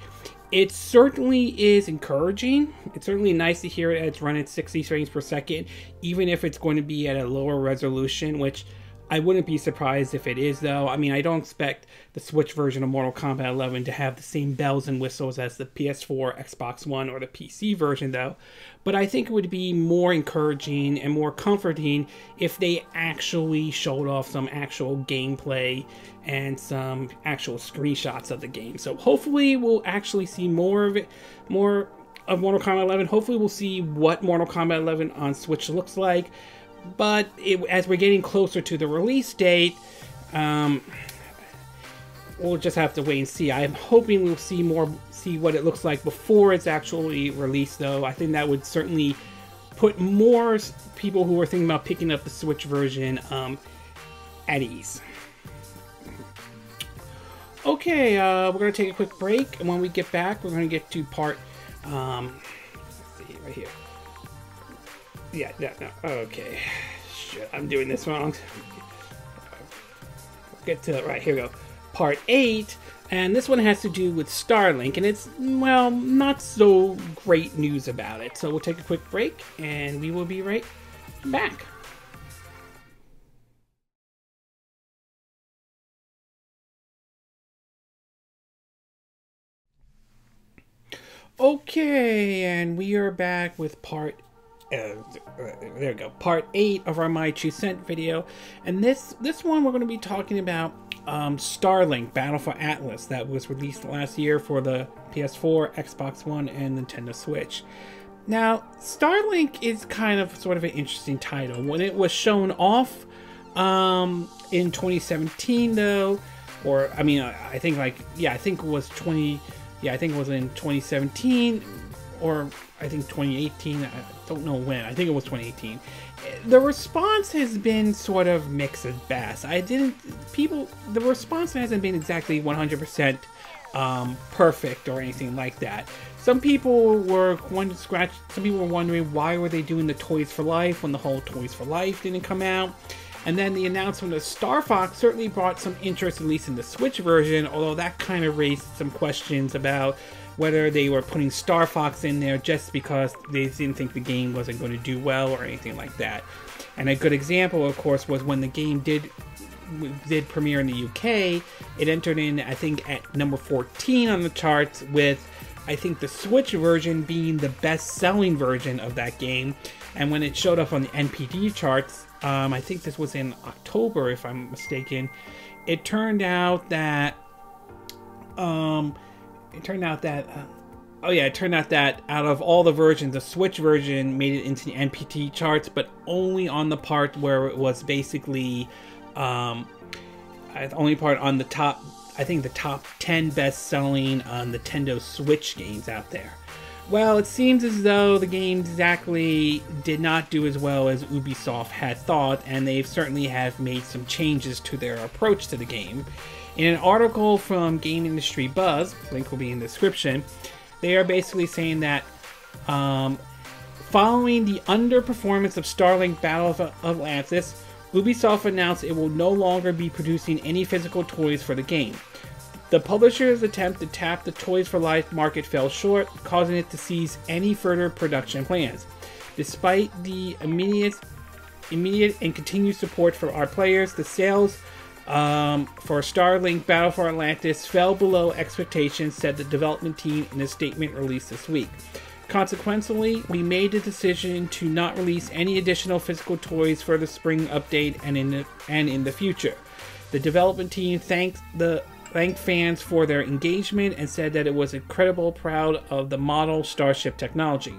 it certainly is encouraging. It's certainly nice to hear it it's running at 60 frames per second, even if it's going to be at a lower resolution, which I wouldn't be surprised if it is, though. I don't expect the Switch version of Mortal Kombat 11 to have the same bells and whistles as the PS4, Xbox One, or the PC version, though. But I think it would be more encouraging and more comforting if they actually showed off some actual gameplay and some actual screenshots of the game. So hopefully we'll actually see more of Mortal Kombat 11. Hopefully we'll see what Mortal Kombat 11 on Switch looks like. But as we're getting closer to the release date, we'll just have to wait and see. I'm hoping we'll see what it looks like before it's actually released, though. I think that would certainly put more people who are thinking about picking up the Switch version at ease. Okay, we're going to take a quick break, and when we get back, we're going to get to part, let's see, right here. Yeah, no, okay. Shit, I'm doing this wrong. Get to it, right, here we go. Part 8, and this one has to do with Starlink, and it's, well, not so great news about it. So we'll take a quick break, and we will be right back. Okay, and we are back with part 8 of our My 2 Cent video. And this one we're going to be talking about Starlink Battle for Atlas that was released last year for the PS4, Xbox One, and Nintendo Switch. Now, Starlink is kind of sort of an interesting title. When it was shown off in 2017 though, or I mean I think it was in 2017, or I think 2018, I don't know when, I think it was 2018. The response has been sort of mixed at best. The response hasn't been exactly 100% perfect or anything like that. Some people were wondering why were they doing the Toys for Life when the whole Toys for Life didn't come out. And then the announcement of Star Fox certainly brought some interest, at least in the Switch version, although that kind of raised some questions about whether they were putting Star Fox in there just because they didn't think the game wasn't going to do well or anything like that. And a good example, of course, was when the game did premiere in the UK, it entered in, I think, at number 14 on the charts, with, I think, the Switch version being the best-selling version of that game. And when it showed up on the NPD charts, I think this was in October, if I'm mistaken, it turned out that out of all the versions, the Switch version made it into the NPD charts, but only on the part where it was basically only part on the top, I think the top 10 best-selling Nintendo Switch games out there. Well, it seems as though the game exactly did not do as well as Ubisoft had thought, and they certainly have made some changes to their approach to the game. In an article from Game Industry Buzz, link will be in the description, they are basically saying that following the underperformance of Starlink Battle of Atlas, Ubisoft announced it will no longer be producing any physical toys for the game. The publisher's attempt to tap the Toys for Life market fell short, causing it to cease any further production plans. Despite the immediate and continued support for our players, the sales for Starlink Battle for Atlantis fell below expectations, said the development team in a statement released this week. Consequently, we made the decision to not release any additional physical toys for the spring update and in the future. The development team thanked fans for their engagement and said that it was incredibly proud of the model Starship technology.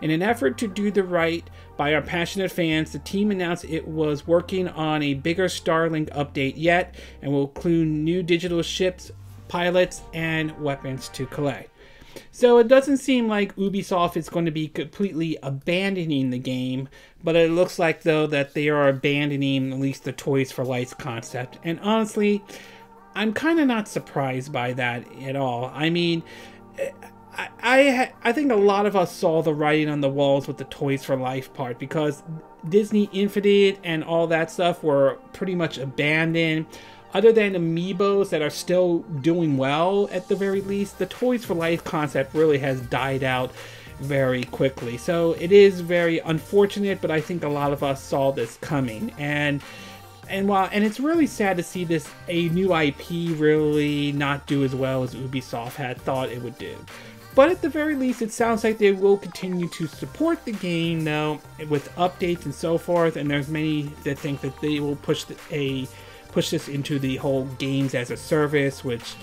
In an effort to do the right by our passionate fans, the team announced it was working on a bigger Starlink update yet and will include new digital ships, pilots, and weapons to collect. So it doesn't seem like Ubisoft is going to be completely abandoning the game, but it looks like, though, that they are abandoning at least the Toys for Life concept. And honestly, I'm kind of not surprised by that at all. I mean, I think a lot of us saw the writing on the walls with the Toys for Life part, because Disney Infinite and all that stuff were pretty much abandoned. Other than amiibos that are still doing well at the very least, the Toys for Life concept really has died out very quickly. So it is very unfortunate, but I think a lot of us saw this coming. And it's really sad to see a new IP really not do as well as Ubisoft had thought it would do. But at the very least, it sounds like they will continue to support the game, though, with updates and so forth. And there's many that think that they will push this into the whole games as a service, which,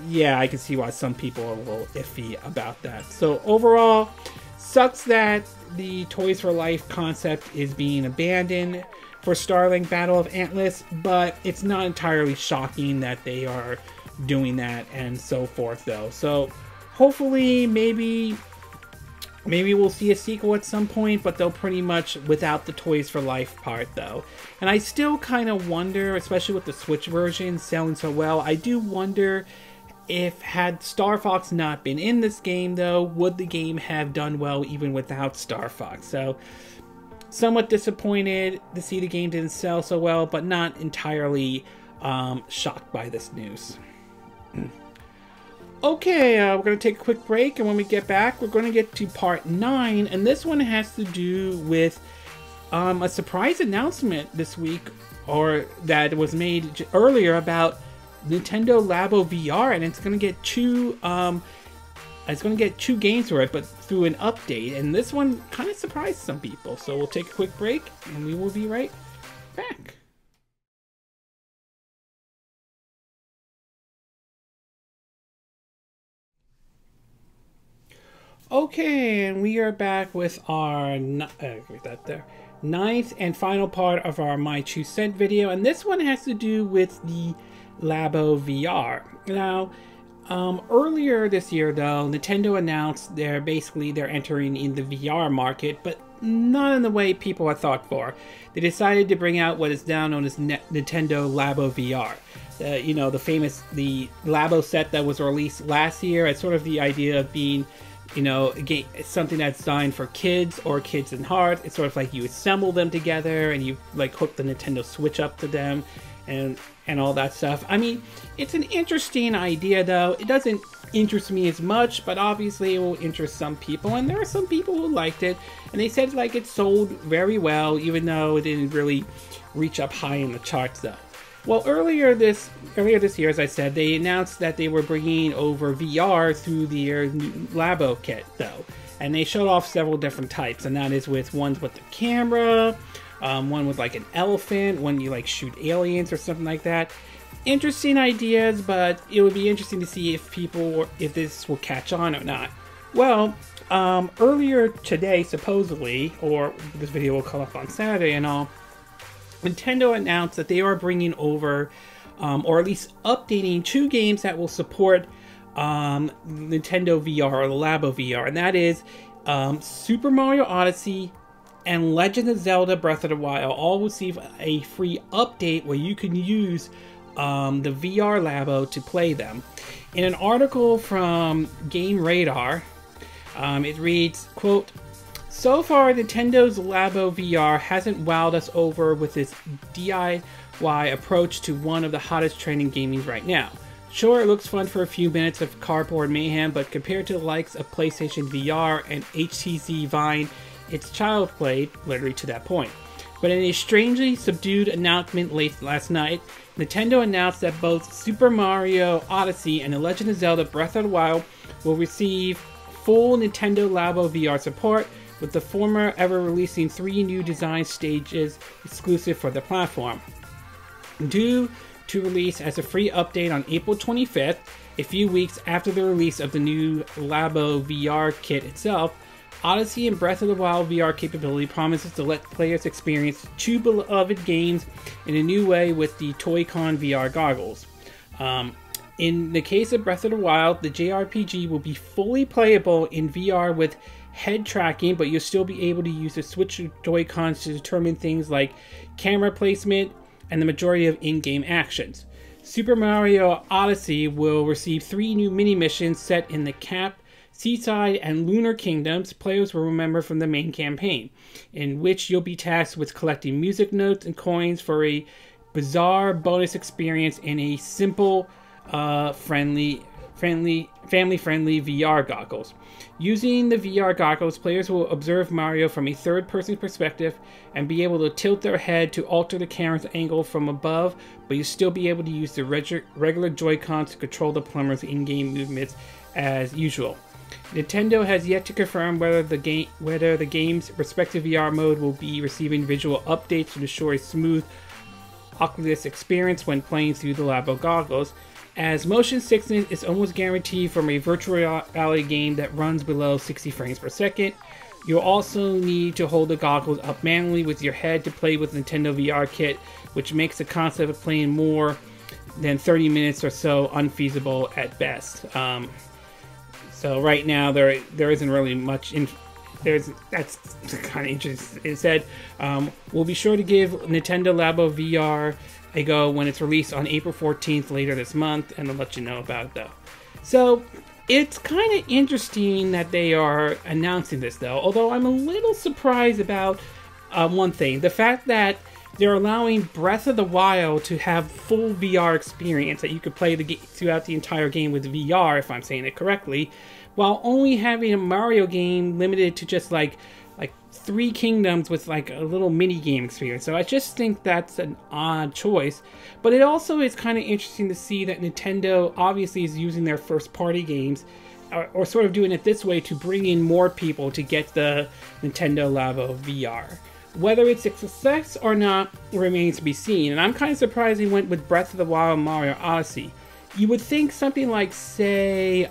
yeah, I can see why some people are a little iffy about that. So overall, sucks that the Toys for Life concept is being abandoned for Starlink Battle of Atlas, but it's not entirely shocking that they are doing that and so forth, though. So hopefully, maybe we'll see a sequel at some point, but they'll pretty much without the Toys for Life part, though. And I still kind of wonder, especially with the Switch version selling so well, I do wonder if had Star Fox not been in this game, though, would the game have done well even without Star Fox? So somewhat disappointed to see the game didn't sell so well, but not entirely shocked by this news. Okay, we're going to take a quick break, and when we get back, we're going to get to part 9, and this one has to do with a surprise announcement this week, or that was made earlier, about Nintendo Labo VR, and it's going to get two it's going to get 2 games for it, but through an update. And this one kind of surprised some people. So we'll take a quick break, and we will be right back. Okay, and we are back with our ninth and final part of our My 2 Cent video, and this one has to do with the Labo VR. Now, earlier this year, though, Nintendo announced they're entering in the VR market, but not in the way people had thought for. They decided to bring out what is now known as Nintendo Labo VR. You know, the Labo set that was released last year. It's sort of the idea of being, you know, again, it's something that's designed for kids or kids in heart. It's sort of like you assemble them together and you like hook the Nintendo Switch up to them and all that stuff. I mean, it's an interesting idea, though. It doesn't interest me as much, but obviously it will interest some people, and there are some people who liked it, and they said like it sold very well, even though it didn't really reach up high in the charts, though. Well, earlier this year, as I said, they announced that they were bringing over VR through their new Labo kit, though. And they showed off several different types, and that is with ones with the camera, one with like an elephant, one you like shoot aliens or something like that. Interesting ideas, but it would be interesting to see if this will catch on or not. Well, earlier today, supposedly, or this video will come up on Saturday and all, Nintendo announced that they are bringing over, or at least updating 2 games that will support Nintendo VR or the Labo VR, and that is Super Mario Odyssey and Legend of Zelda Breath of the Wild. All receive a free update where you can use the VR Labo to play them. In an article from Game Radar, it reads, quote, "So far, Nintendo's Labo VR hasn't wowed us over with its DIY approach to one of the hottest trending gaming right now. Sure, it looks fun for a few minutes of cardboard mayhem, but compared to the likes of PlayStation VR and HTC Vive, it's child play, literally to that point." But in a strangely subdued announcement late last night, Nintendo announced that both Super Mario Odyssey and The Legend of Zelda Breath of the Wild will receive full Nintendo Labo VR support, with the former ever releasing 3 new design stages exclusive for the platform. Due to release as a free update on April 25th, a few weeks after the release of the new Labo VR kit itself, Odyssey and Breath of the Wild VR capability promises to let players experience 2 beloved games in a new way with the Toy-Con VR goggles. In the case of Breath of the Wild, the JRPG will be fully playable in VR with head tracking, but you'll still be able to use the Switch Joy-Cons to determine things like camera placement and the majority of in-game actions. Super Mario Odyssey will receive 3 new mini-missions set in the Cap, Seaside, and Lunar Kingdoms players will remember from the main campaign, in which you'll be tasked with collecting music notes and coins for a bizarre bonus experience in a simple, family-friendly VR goggles. Using the VR goggles, players will observe Mario from a third-person perspective and be able to tilt their head to alter the camera's angle from above, but you'll still be able to use the regular Joy-Cons to control the plumber's in-game movements as usual. Nintendo has yet to confirm whether the game's respective VR mode will be receiving visual updates to ensure a smooth Oculus experience when playing through the Labo goggles, as motion sickness is almost guaranteed from a virtual reality game that runs below 60 frames per second. You'll also need to hold the goggles up manually with your head to play with Nintendo VR Kit, which makes the concept of playing more than 30 minutes or so unfeasible at best. So right now there isn't really much that's kind of interesting. It said, we'll be sure to give Nintendo Labo VR a go when it's released on April 14th later this month, and I'll let you know about it though. So it's kind of interesting that they are announcing this though, although I'm a little surprised about one thing. The fact that they're allowing Breath of the Wild to have full VR experience, that you could play throughout the entire game with VR, if I'm saying it correctly, while only having a Mario game limited to just like 3 kingdoms with like a little mini game experience. So I just think that's an odd choice. But it also is kind of interesting to see that Nintendo obviously is using their first party games or sort of doing it this way to bring in more people to get the Nintendo Labo VR. Whether it's a success or not remains to be seen, and I'm kind of surprised they went with Breath of the Wild and Mario Odyssey. You would think something like, say,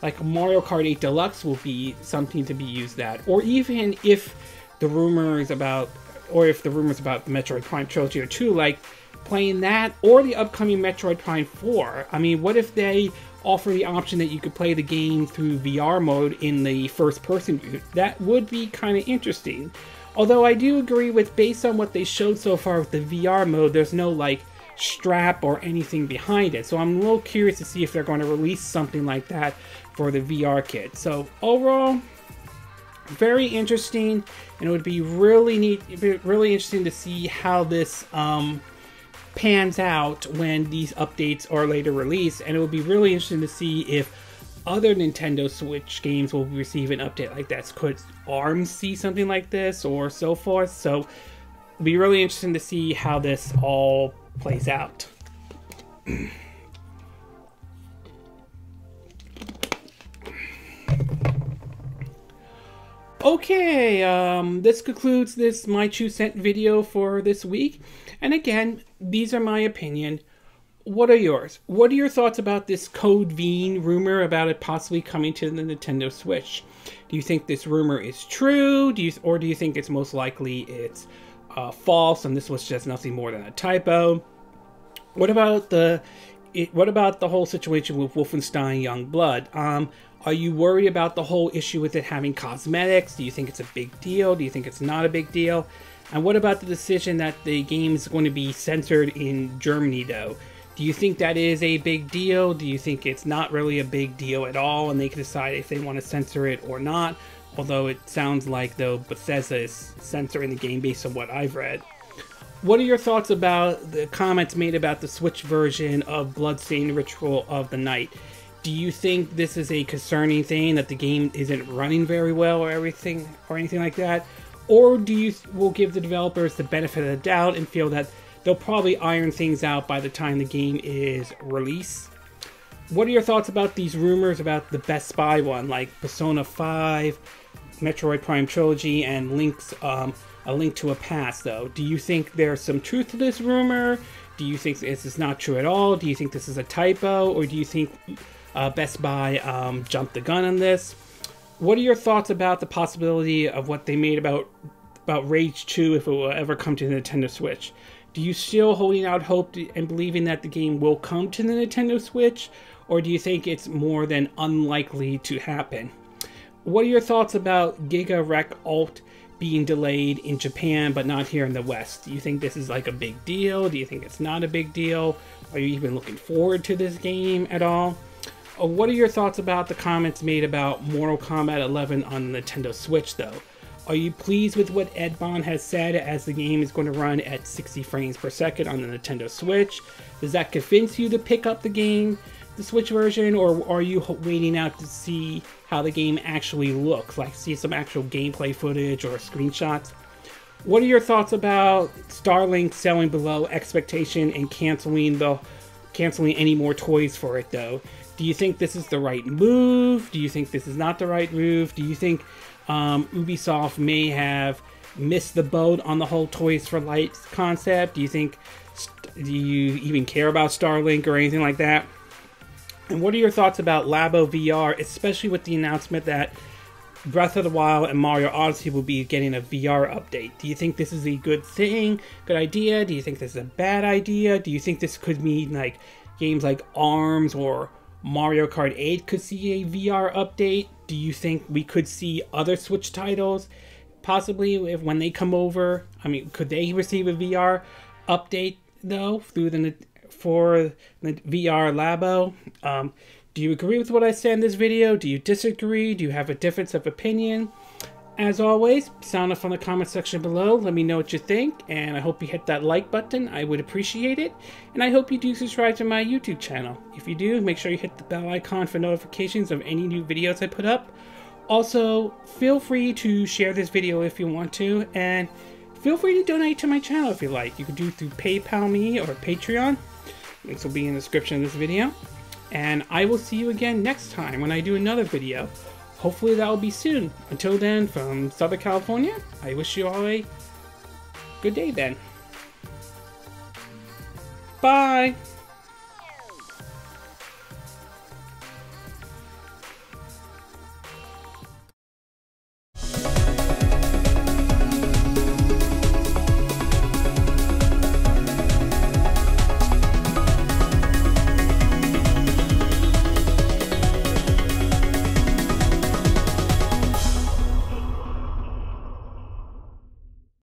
like Mario Kart 8 Deluxe will be something to be used at, or even if the rumors about, the Metroid Prime Trilogy or 2, like playing that, or the upcoming Metroid Prime 4. I mean, what if they offer the option that you could play the game through VR mode in the first person view? That would be kind of interesting. Although I do agree with, based on what they showed so far with the VR mode, there's no like strap or anything behind it. So I'm a little curious to see if they're going to release something like that for the VR kit. So overall, very interesting, and it would be really neat, really interesting to see how this pans out when these updates are later released. And it would be really interesting to see if other Nintendo Switch games will receive an update like that. Could ARMS see something like this, or so forth? So it'll be really interesting to see how this all plays out. Okay, this concludes this My 2 Cent video for this week. And again, these are my opinion. What are yours? What are your thoughts about this Code Vein rumor about it possibly coming to the Nintendo Switch? Do you think this rumor is true? Or do you think it's most likely it's false and this was just nothing more than a typo? What about the whole situation with Wolfenstein Youngblood? Are you worried about the whole issue with it having cosmetics? Do you think it's a big deal? Do you think it's not a big deal? And what about the decision that the game is going to be censored in Germany, though? Do you think that is a big deal? Do you think it's not really a big deal at all and they can decide if they want to censor it or not? Although it sounds like, though, Bethesda is censoring the game based on what I've read. What are your thoughts about the comments made about the Switch version of Bloodstained Ritual of the Night? Do you think this is a concerning thing, that the game isn't running very well or anything like that? Or do you will give the developers the benefit of the doubt and feel that they'll probably iron things out by the time the game is released? What are your thoughts about these rumors about the Best Buy one, like Persona 5, Metroid Prime Trilogy, and A Link to a Past, though? Do you think there's some truth to this rumor? Do you think this is not true at all? Do you think this is a typo? Or do you think Best Buy jumped the gun on this? What are your thoughts about the possibility of what they made about Rage 2 if it will ever come to the Nintendo Switch? Do you still holding out hope and believing that the game will come to the Nintendo Switch? Or do you think it's more than unlikely to happen? What are your thoughts about Giga Wrecker Alt being delayed in Japan but not here in the West? Do you think this is like a big deal? Do you think it's not a big deal? Are you even looking forward to this game at all? What are your thoughts about the comments made about Mortal Kombat 11 on the Nintendo Switch, though? Are you pleased with what Ed Boon has said, as the game is going to run at 60 frames per second on the Nintendo Switch? Does that convince you to pick up the game, the Switch version, or are you waiting out to see how the game actually looks, like see some actual gameplay footage or screenshots? What are your thoughts about Starlink selling below expectation and canceling any more toys for it, though? Do you think this is the right move? Do you think this is not the right move? Do you think Ubisoft may have missed the boat on the whole Toys for Light concept? Do you even care about Starlink or anything like that? And what are your thoughts about Labo VR, especially with the announcement that Breath of the Wild and Mario Odyssey will be getting a VR update? Do you think this is a good thing, good idea? Do you think this is a bad idea? Do you think this could mean like games like ARMS or Mario Kart 8 could see a VR update? Do you think we could see other Switch titles possibly when they come over? I mean, could they receive a VR update though for the VR Labo? Do you agree with what I said in this video? Do you disagree? Do you have a difference of opinion? As always, sound off on the comment section below. Let me know what you think, and I hope you hit that like button. I would appreciate it. And I hope you do subscribe to my YouTube channel. If you do, make sure you hit the bell icon for notifications of any new videos I put up. Also, feel free to share this video if you want to, and feel free to donate to my channel if you like. You can do it through PayPal me or Patreon. Links will be in the description of this video. and I will see you again next time when I do another video. Hopefully that will be soon. Until then, from Southern California, I wish you all a good day then. Bye!